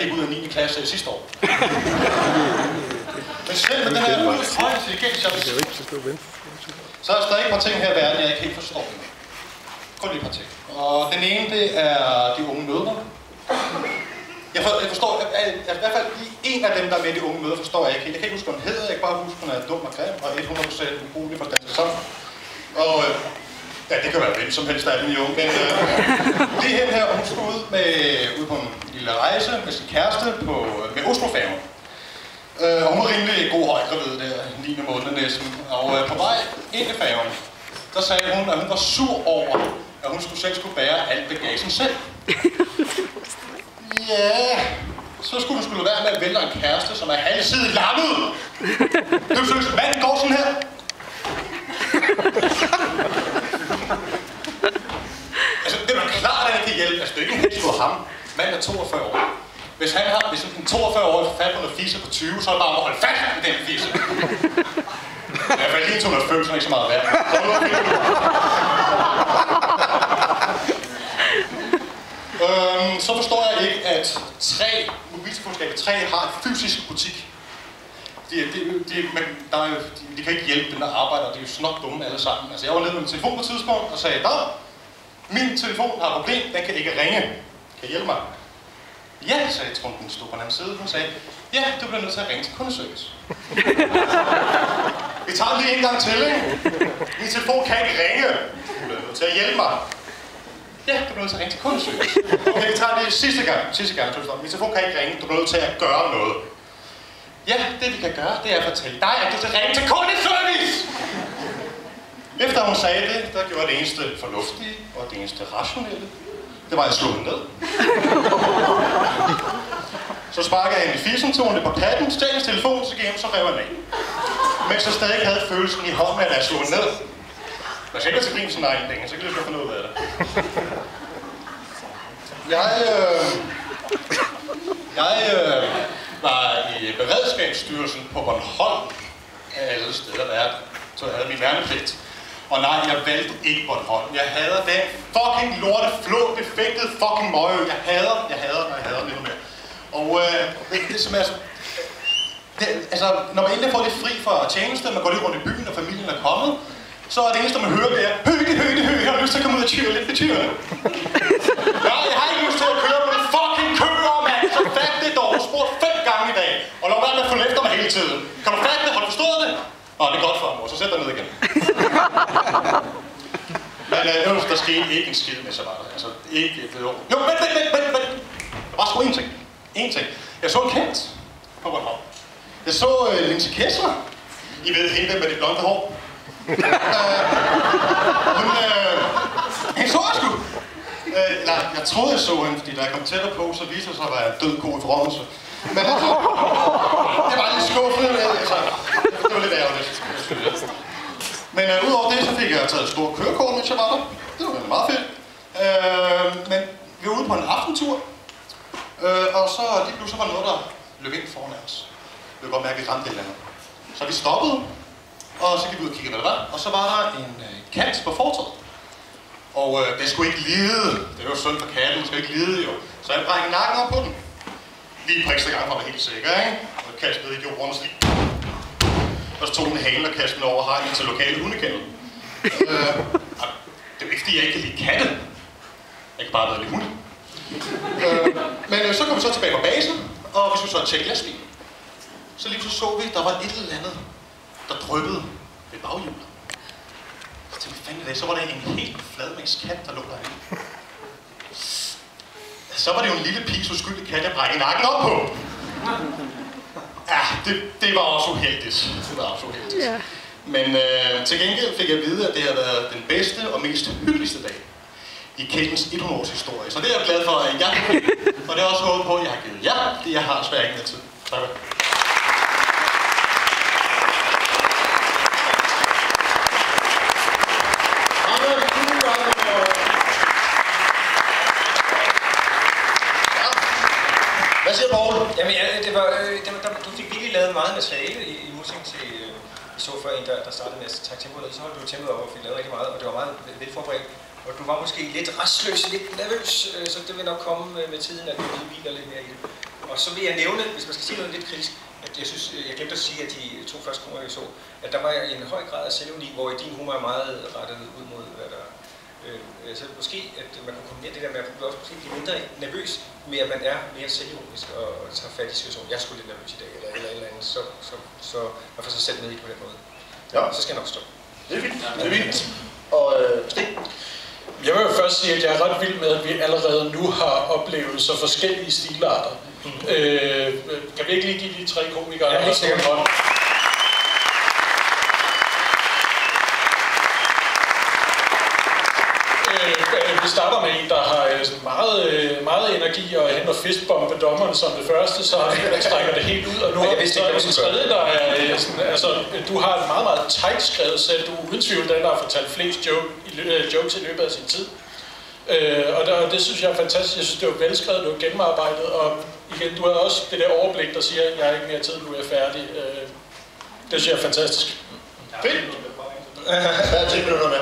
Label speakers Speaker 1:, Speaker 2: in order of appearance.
Speaker 1: Jeg gik ud af 9. klasse sidste år. Men selv med den her høje intelligens, så er der stadig et par ting her i verden, jeg ikke helt forstår. Kun lige et par ting. Og den ene, det er de unge mødre. Jeg forstår, i hvert fald en af dem, der er med i de unge mødre, forstår jeg ikke helt. Jeg kan ikke huske, hvad hun hedder. Jeg kan bare huske, hun er dum og grim og 100% ubrugelig for dansk samfund. Og ja, det kan være hvem som helst af dem, jo. Men det her, hun skulle ud på en lille rejse med sin kæreste med Oslofærgen. Og hun var rimelig god højgravid der, 9. måned næsten. Og på vej ind i færgen, der sagde hun, at hun var sur over, at hun selv skulle bære alt bagagen selv. Ja, så skulle hun skulle være med at vælge en kæreste, som er halvside lammet. Du synes, manden går sådan her. Altså, det er jo klart, at han kan hjælpe. Altså, det er ikke en held på ham. Manden er 42 år. Hvis en 42-årig får fat på noget fisse på 20, så er det bare at holde fast i den fisse. I hvert fald lige 290, så er ikke så meget værd. Så forstår jeg ikke, at mobiltelefonskabet 3 har en fysisk butik. De kan ikke hjælpe dem, der arbejder, de er jo snot dumme alle sammen. Altså, jeg var nede med min telefon på et tidspunkt og sagde, min telefon har et problem, den kan ikke ringe. Kan I hjælpe mig? Ja, sagde jeg, den stod på den anden side. Hun sagde, ja, du bliver nødt til at ringe til kundeservice. Vi tager lige en gang til, ikke? Min telefon kan ikke ringe. Du bliver nødt til at hjælpe mig. Ja, du bliver nødt til at ringe til kundeservice. Okay, vi tager det sidste gang. Min telefon kan ikke ringe, du bliver nødt til at gøre noget. Ja, det vi kan gøre, det er at fortælle dig, at du skal ringe til kundeservice! Efter hun sagde det, der gjorde det eneste fornuftige og det eneste rationelle. Det var at slå hende ned. Så sparkede jeg hende i fissen, tog hende på patten, stjal hendes telefon, så gik hjem, så rev jeg af. Mens jeg stadig havde følelsen i hånden, at jeg slog hende ned. Når jeg ikke var til grin sådan en penge, så kan jeg få noget ud af det. Jeg var i Beredskabsstyrelsen på Bornholm af alle steder, der er. Så jeg havde min værnepligt. Og nej, jeg valgte ikke Bornholm. Jeg hader den fucking lorte, flå, defektet fucking møge. Jeg hader lidt mere. Og det som er så... Altså, når man endelig får lidt fri fra tjeneste, man går lidt rundt i byen, og familien er kommet, så er det eneste, man hører, det er højde, jeg har lyst til at komme ud og tyre lidt ved tyrene. Ja, jeg har ikke lyst til at køre på det fucking køer, mand! Så fat det dog, du spurgte 5 gange i dag, og lad være med at følge efter mig hele tiden. Kan du fatte det? Har du forstået det? Nå, det er godt for ham, så sæt dig ned igen. Men der skete ikke en skid med så var der. Altså, ikke et år. Jo, vent. Der var sgu én ting. Jeg så en kendt på Bornholm. Jeg så Linse Kessler. I ved hende med det blonde hår. Hun så jeg sgu. Jeg troede, jeg så hende, fordi da jeg kom tættere på, så viste det sig, at jeg var en død ko i forrådelse. Men altså, det var lidt skuffende. Altså, det var lidt ærgerligt. Men udover det, så fik jeg taget et stort kørekort, mens jeg var der. Det var meget fedt. Men vi var ude på en aftentur. Og så lige pludselig var noget, der løb ind foran os. Vi kunne godt mærke, at vi ramte et eller andet. Så vi stoppede, og så gik vi ud og kiggede, hvad der var. Og så var der en kat på fortovet. Og den skulle ikke lide. Det var jo synd for katten, den skulle ikke lide jo. Så jeg brængte nakken op på den. Lige et par ekstra gange for at være helt sikker, ikke? Og kastede i jorden og slik. Og så tog den halen og kastede den over hegnet til lokale hundekendel. Det er ikke fordi, jeg ikke kan lide katte. Jeg kan bare bedre lide hunde. Men så kom vi så tilbage på basen, og vi skulle så tjekke lastbilen. Så lige så vi, der var et eller andet, der dryppede ved baghjulet. Så tænkte vi, fanden det, så var der en helt fladmængskat, der lå derinde. Så var det jo en lille pigs uskyldig kat, jeg brækkede nakken op på. Ja, det var også uheldigt. Yeah. Men til gengæld fik jeg at vide, at det har været den bedste og mest hyggeligste dag i Kældens 100-års historie. Så det er jeg glad for, at jeg har givet. Og det er også håbet på, at jeg har givet jer, det jeg har svært ikke med tid. Tak. Hvad siger Poul?
Speaker 2: Jamen, du fik virkelig lavet meget materiale i modsætning til vi så før en, der startede med at trække tempoet, så holdt du tempoet op og fik lavet rigtig meget, og det var meget velforberedt. Og du var måske lidt restløs, lidt nervøs, så det vil nok komme med tiden, at du lige hviler lidt mere i det. Og så vil jeg nævne, hvis man skal sige noget lidt kritisk, at jeg synes, jeg glemte at sige, at de 2 første numre, jeg så, at der var en høj grad af selvironi, hvor din humor er meget rettet ud mod, hvad der så måske, at man kan kombinere det der med, at man også måske blive mindre nervøs, med at man er mere selvironisk og tager fat i situationen. Jeg er sgu lidt nervøs i dag, eller andet, så man får sig selv med i på den måde.
Speaker 3: Ja.
Speaker 2: Så skal jeg nok stå.
Speaker 3: Det er fint. Det er fint. Og Stig?
Speaker 4: Jeg vil jo først sige, at jeg er ret vild med, at vi allerede nu har oplevet så forskellige stilarter. Kan vi ikke lige give de 3 komikere?
Speaker 2: Ja, helt sikkert.
Speaker 4: Vi starter med en, der har meget energi og henter fistbombe dommeren som det første, så han trækker det helt ud. Og nu er den tredje, der er sådan, altså, du har et meget, meget tight skrevet sæt. Du er uden tvivl den, der har fortalt flest jokes i løbet af sin tid. Og det synes jeg er fantastisk. Jeg synes, det var velskrevet, det var gennemarbejdet. Og igen, du har også det der overblik, der siger, at jeg har ikke mere tid, nu er jeg færdig. Det synes jeg er fantastisk.
Speaker 3: Fedt! Hvad er 10 minutter med?